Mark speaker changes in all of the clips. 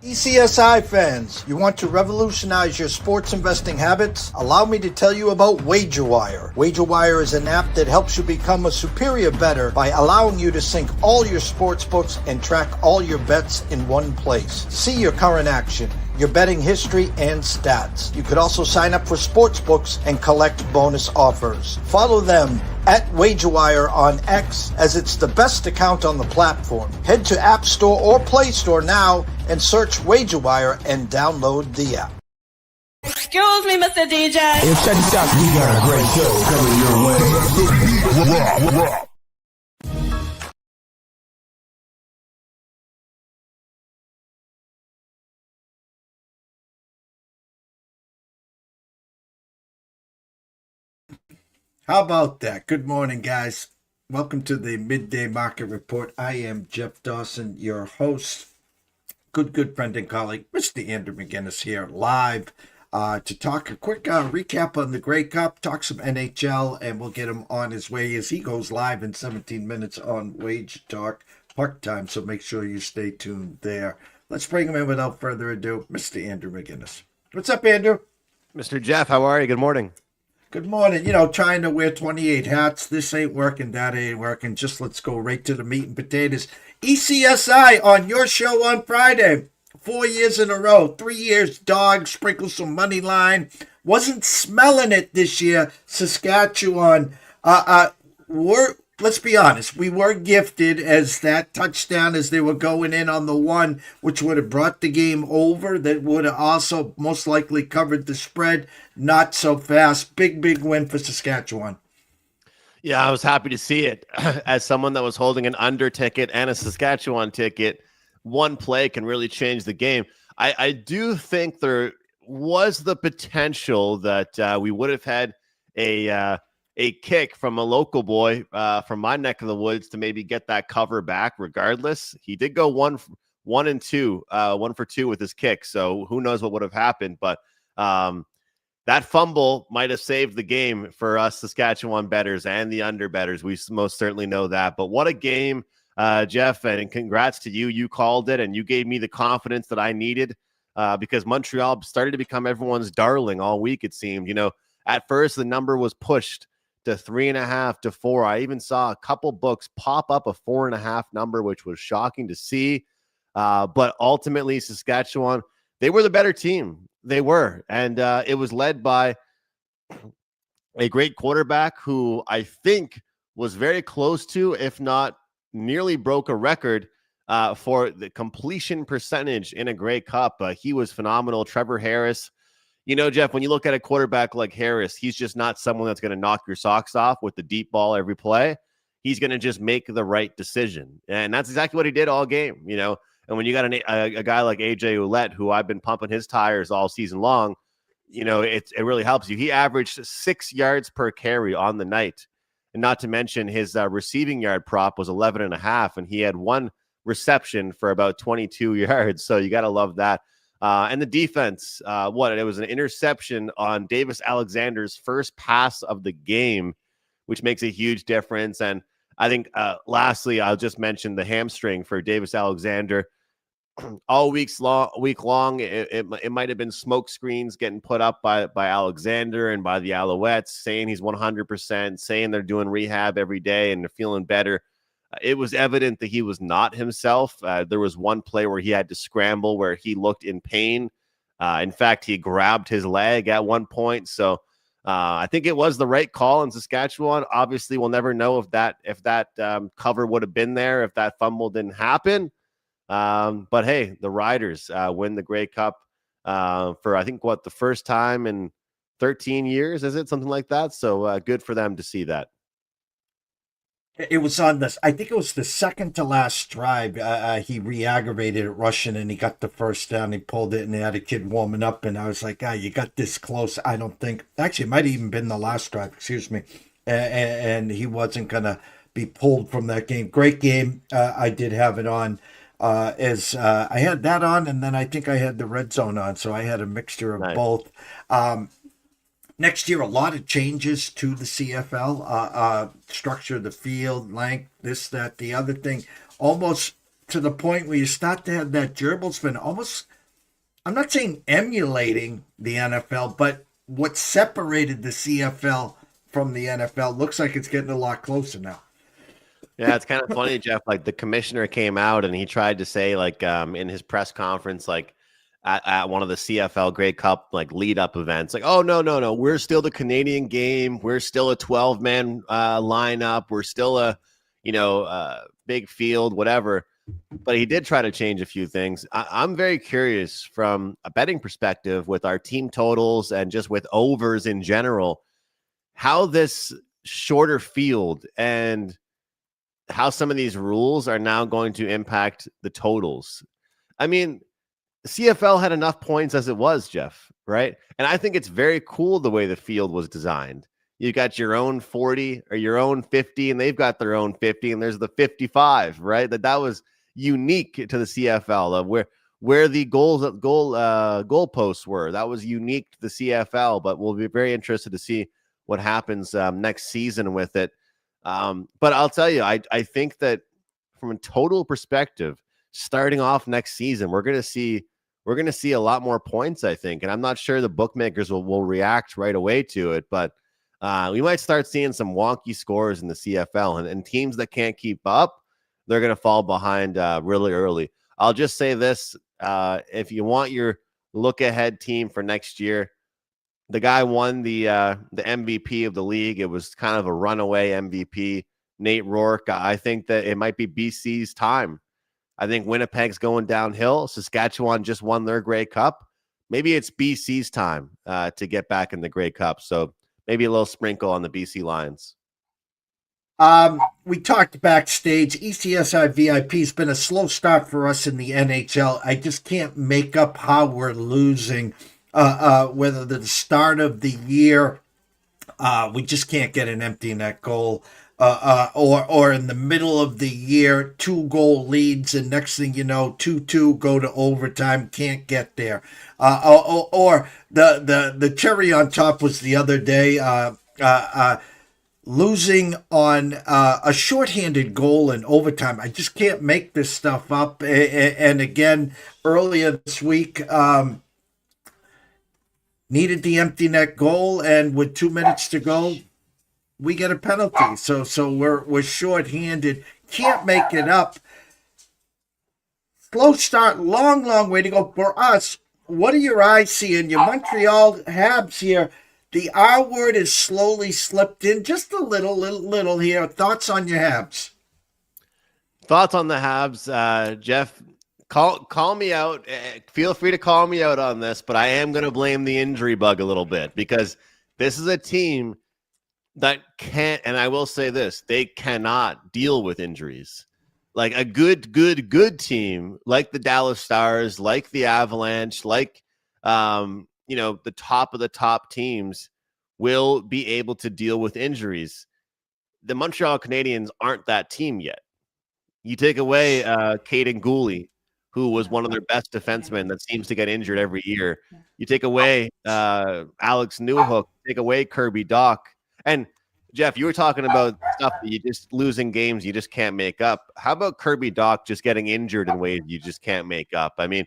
Speaker 1: ECSI fans, you want to revolutionize your sports investing habits? Allow me to tell you about WagerWire. WagerWire is an app that helps you become a superior bettor by allowing you to sync all your sports books and track all your bets in one place. See your current action, your betting history, and stats. You could also sign up for sports books and collect bonus offers. Follow them at WagerWire on X, as it's the best account on the platform. Head to App Store or Play Store now and search WagerWire and download the app.
Speaker 2: Excuse me, Mr. DJ.
Speaker 3: Hey, check this out. We got a great show coming your way.
Speaker 1: How about that? Good morning, guys. Welcome to the Midday Market Report. I am Jeff Dawson, your host. Good friend and colleague, Mr. Andrew McInnis here, live to talk a quick recap on the Grey Cup, talk some NHL, and we'll get him on his way as he goes live in 17 minutes on Wage Talk Puck Time, so make sure you stay tuned there. Let's bring him in without further ado, Mr. Andrew McInnis. What's up, Andrew?
Speaker 4: Mr. Jeff, how are you? Good morning.
Speaker 1: Good morning. Trying to wear 28 hats. This ain't working. That ain't working. Just let's go right to the meat and potatoes. ECSI on your show on Friday. 4 years in a row. 3 years, dog. Sprinkle some money line. Wasn't smelling it this year. Saskatchewan. Let's be honest. We were gifted as that touchdown as they were going in on the one, which would have brought the game over. That would have also most likely covered the spread. Not so fast. Big win for Saskatchewan.
Speaker 4: Yeah, I was happy to see it. As someone that was holding an under ticket and a Saskatchewan ticket, one play can really change the game. I do think there was the potential that we would have had a kick from a local boy from my neck of the woods to maybe get that cover back. Regardless, he did go one for two with his kick. So who knows what would have happened? But that fumble might have saved the game for us Saskatchewan bettors and the under bettors. We most certainly know that. But what a game, Jeff, and congrats to you. You called it, and you gave me the confidence that I needed because Montreal started to become everyone's darling all week, it seemed. At first, the number was pushed to 3.5 to 4. I even saw a couple books pop up a 4.5 number, which was shocking to see. But ultimately, Saskatchewan, they were the better team. They were. And it was led by a great quarterback who I think was very close to, if not nearly broke a record for the completion percentage in a Grey Cup. He was phenomenal. Trevor Harris. Jeff, when you look at a quarterback like Harris, he's just not someone that's going to knock your socks off with the deep ball every play. He's going to just make the right decision. And that's exactly what he did all game, And when you got a guy like A.J. Ouellette, who I've been pumping his tires all season long, it really helps you. He averaged 6 yards per carry on the night. And not to mention his receiving yard prop was 11.5, and he had one reception for about 22 yards. So you got to love that. And the defense, it was an interception on Davis Alexander's first pass of the game, which makes a huge difference. And I think lastly, I'll just mention the hamstring for Davis Alexander. All week long, it might have been smoke screens getting put up by Alexander and by the Alouettes saying he's 100%, saying they're doing rehab every day and they're feeling better. It was evident that he was not himself. There was one play where he had to scramble where he looked in pain. In fact, he grabbed his leg at one point. So I think it was the right call in Saskatchewan. Obviously, we'll never know if that cover would have been there, if that fumble didn't happen. But hey, the Riders win the Grey Cup for, I think, the first time in 13 years, is it? Something like that. So good for them to see that.
Speaker 1: It was on this. I think it was the second to last drive. He re-aggravated it rushing, and he got the first down. He pulled it, and they had a kid warming up, and I was like, you got this close. I don't think. Actually, it might have even been the last drive. Excuse me. And he wasn't gonna be pulled from that game. Great game. I did have it on. I had that on, and then I think I had the red zone on, so I had a mixture of both. Next year, a lot of changes to the CFL, structure of the field, length, this, that, the other thing. Almost to the point where you start to have that gerbil spin almost, I'm not saying emulating the NFL, but what separated the CFL from the NFL looks like it's getting a lot closer now.
Speaker 4: Yeah, it's kind of funny, Jeff. Like the commissioner came out and he tried to say, like, in his press conference, like at one of the CFL Grey Cup like lead up events, like, oh no, we're still the Canadian game. We're still a 12-man lineup. We're still a, big field, whatever. But he did try to change a few things. I'm very curious from a betting perspective with our team totals and just with overs in general, how this shorter field and how some of these rules are now going to impact the totals. I mean, CFL had enough points as it was, Jeff, right? And I think it's very cool the way the field was designed. You got your own 40 or your own 50, and they've got their own 50, and there's the 55, right? That was unique to the CFL of where the goalposts were. That was unique to the CFL, but we'll be very interested to see what happens next season with it. But I'll tell you, I think that from a total perspective, starting off next season, we're going to see a lot more points, I think. And I'm not sure the bookmakers will react right away to it, but we might start seeing some wonky scores in the CFL, and teams that can't keep up, they're going to fall behind really early. I'll just say this. If you want your look ahead team for next year, the guy won the MVP of the league. It was kind of a runaway MVP, Nate Rourke. I think that it might be BC's time. I think Winnipeg's going downhill. Saskatchewan just won their Grey Cup. Maybe it's BC's time to get back in the Grey Cup. So maybe a little sprinkle on the BC Lions.
Speaker 1: We talked backstage. ECSI VIP has been a slow start for us in the NHL. I just can't make up how we're losing. Whether the start of the year, we just can't get an empty net goal, or in the middle of the year, 2-goal leads, and next thing you know, 2-2 go to overtime, can't get there. Or the cherry on top was the other day, losing on a shorthanded goal in overtime. I just can't make this stuff up. And again, earlier this week, needed the empty net goal, and with 2 minutes to go, we get a penalty. So we're shorthanded. Can't make it up. Slow start, long way to go for us. What are your eyes seeing? Your Montreal Habs here. The R word is slowly slipped in, just a little here. Thoughts on your Habs?
Speaker 4: Thoughts on the Habs, Jeff? Call me out. Feel free to call me out on this, but I am going to blame the injury bug a little bit because this is a team that can't, and I will say this, they cannot deal with injuries. Like a good team, like the Dallas Stars, like the Avalanche, like, the top of the top teams will be able to deal with injuries. The Montreal Canadiens aren't that team yet. You take away Caden Gooley, who was one of their best defensemen that seems to get injured every year. You take away Alex Newhook, take away Kirby Dach. And Jeff, you were talking about stuff that you just losing games you just can't make up. How about Kirby Dach just getting injured in ways you just can't make up? I mean,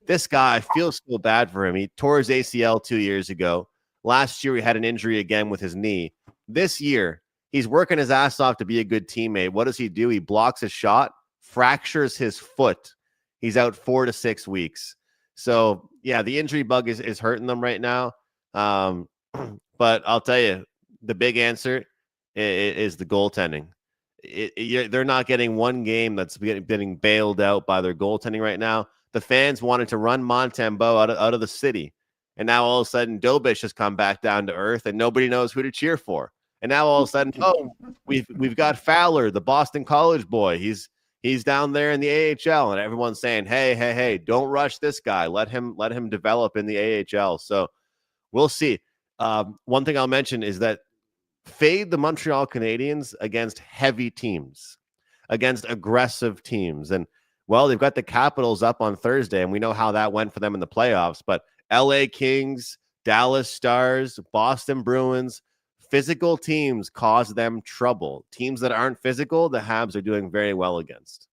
Speaker 4: this guy, I feel so bad for him. He tore his ACL 2 years ago. Last year, he had an injury again with his knee. This year, he's working his ass off to be a good teammate. What does he do? He blocks a shot, fractures his foot. He's out 4 to 6 weeks. So, yeah, the injury bug is hurting them right now. But I'll tell you, the big answer is the goaltending. They're not getting one game that's getting bailed out by their goaltending right now. The fans wanted to run Montembeault out of the city. And now all of a sudden, Dobish has come back down to earth and nobody knows who to cheer for. And now all of a sudden, we've got Fowler, the Boston College boy. He's down there in the AHL, and everyone's saying, hey, don't rush this guy. Let him develop in the AHL. So we'll see. One thing I'll mention is that fade the Montreal Canadiens against heavy teams, against aggressive teams. And, well, they've got the Capitals up on Thursday, and we know how that went for them in the playoffs. But LA Kings, Dallas Stars, Boston Bruins, physical teams cause them trouble. Teams that aren't physical, the Habs are doing very well against.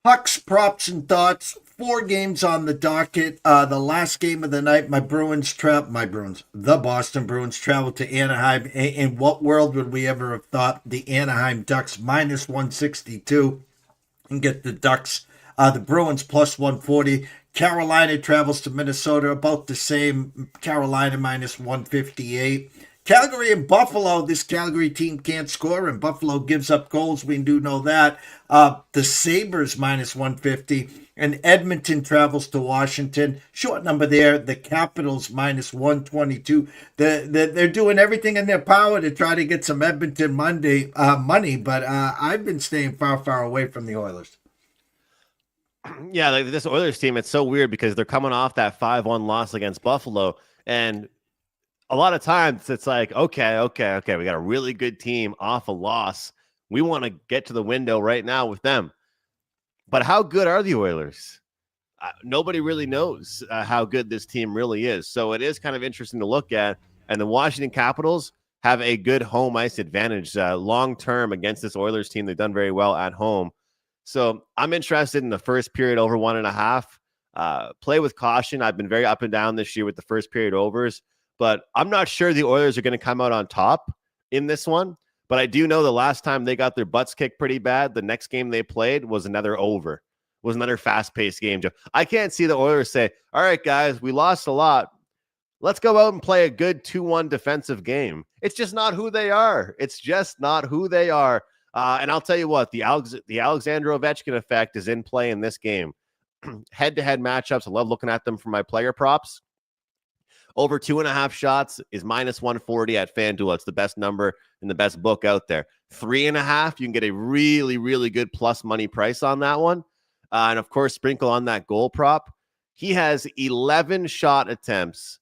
Speaker 1: Hucks, props, and thoughts. 4 games on the docket. The last game of the night, the Boston Bruins traveled to Anaheim. In what world would we ever have thought the Anaheim Ducks minus 162 and get the Ducks, the Bruins plus 140. Carolina travels to Minnesota, about the same. Carolina minus 158. Calgary and Buffalo, this Calgary team can't score, and Buffalo gives up goals. We do know that. The Sabres minus 150, and Edmonton travels to Washington. Short number there. The Capitals minus 122. They're doing everything in their power to try to get some Edmonton money, but I've been staying far, far away from the Oilers.
Speaker 4: Yeah, like this Oilers team, it's so weird because they're coming off that 5-1 loss against Buffalo, and a lot of times it's like, okay, we got a really good team off a loss. We want to get to the window right now with them. But how good are the Oilers? Nobody really knows how good this team really is. So it is kind of interesting to look at. And the Washington Capitals have a good home ice advantage long-term against this Oilers team. They've done very well at home. So I'm interested in the first period over 1.5. Play with caution. I've been very up and down this year with the first period overs. But I'm not sure the Oilers are going to come out on top in this one. But I do know the last time they got their butts kicked pretty bad, the next game they played was another over, was another fast-paced game. I can't see the Oilers say, all right, guys, we lost a lot. Let's go out and play a good 2-1 defensive game. It's just not who they are. It's just not who they are. And I'll tell you what, the Alexander Ovechkin effect is in play in this game. Head-to-head matchups, I love looking at them for my player props. Over 2.5 shots is minus 140 at FanDuel. It's the best number in the best book out there. 3.5, you can get a really, really good plus money price on that one. And of course, sprinkle on that goal prop. He has 11 shot attempts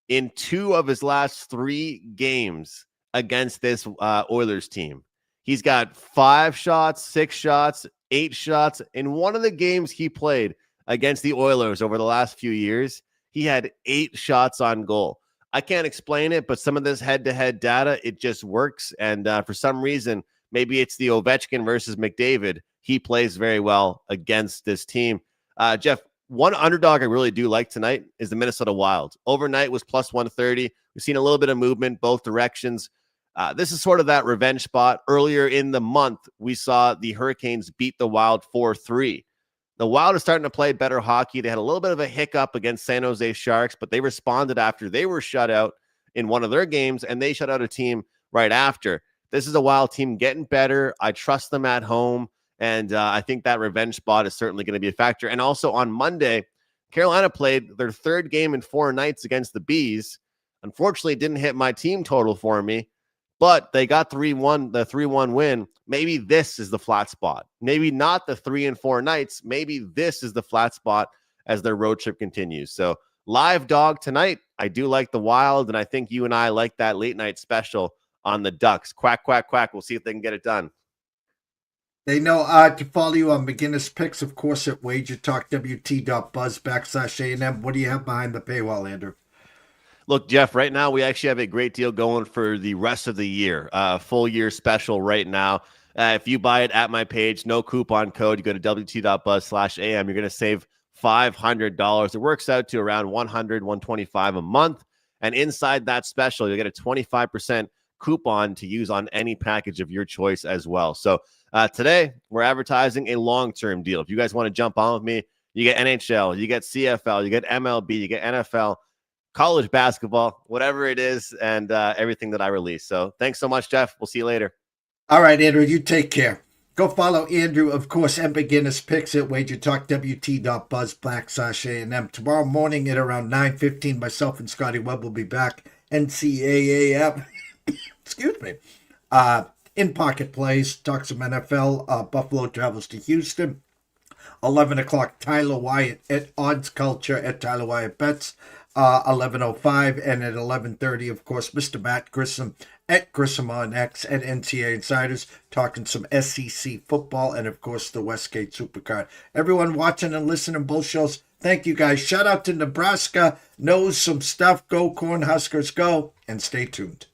Speaker 4: in 2 of his last 3 games against this Oilers team. He's got 5 shots, 6 shots, 8 shots. In one of the games he played against the Oilers over the last few years, he had 8 shots on goal. I can't explain it, but some of this head-to-head data, it just works. And for some reason, maybe it's the Ovechkin versus McDavid. He plays very well against this team. Jeff, one underdog I really do like tonight is the Minnesota Wild. Overnight was plus 130. We've seen a little bit of movement both directions. This is sort of that revenge spot. Earlier in the month, we saw the Hurricanes beat the Wild 4-3. The Wild are starting to play better hockey. They had a little bit of a hiccup against San Jose Sharks, but they responded after they were shut out in one of their games, and they shut out a team right after. This is a Wild team getting better. I trust them at home, and I think that revenge spot is certainly going to be a factor. And also on Monday, Carolina played their 3rd game in 4 nights against the Bees. Unfortunately, it didn't hit my team total for me, but they got the 3-1 win. Maybe this is the flat spot. Maybe not the 3 and 4 nights. Maybe this is the flat spot as their road trip continues. So live dog tonight. I do like the Wild, and I think you and I like that late night special on the Ducks. Quack, quack, quack. We'll see if they can get it done.
Speaker 1: They know to follow you on McInnis picks, of course, at wagertalkwt.buzz/A&M. What do you have behind the paywall, Andrew?
Speaker 4: Look, Jeff, right now we actually have a great deal going for the rest of the year. Full year special right now. If you buy it at my page, no coupon code, you go to wt.buzz/am, you're going to save $500. It works out to around $100, $125 a month. And inside that special, you'll get a 25% coupon to use on any package of your choice as well. So today we're advertising a long-term deal. If you guys want to jump on with me, you get NHL, you get CFL, you get MLB, you get NFL, college basketball, whatever it is, and everything that I release. So thanks so much, Jeff. We'll see you later.
Speaker 1: All right, Andrew, you take care. Go follow Andrew, of course, and McInnis picks at wagertalkwt.buzz/A&M. Tomorrow morning at around 9:15, myself and Scotty Webb will be back. NCAAF, excuse me, in pocket plays, talk some NFL. Buffalo travels to Houston. 11 o'clock, Tyler Wyatt at Odds Culture at Tyler Wyatt Bets. 11:05, and at 11:30, of course, Mr. Matt Grissom at Grissom on X at NCAA Insiders, talking some SEC football and, of course, the Westgate Supercard. Everyone watching and listening, both shows, thank you guys. Shout out to Nebraska, knows some stuff. Go Cornhuskers, go, and stay tuned.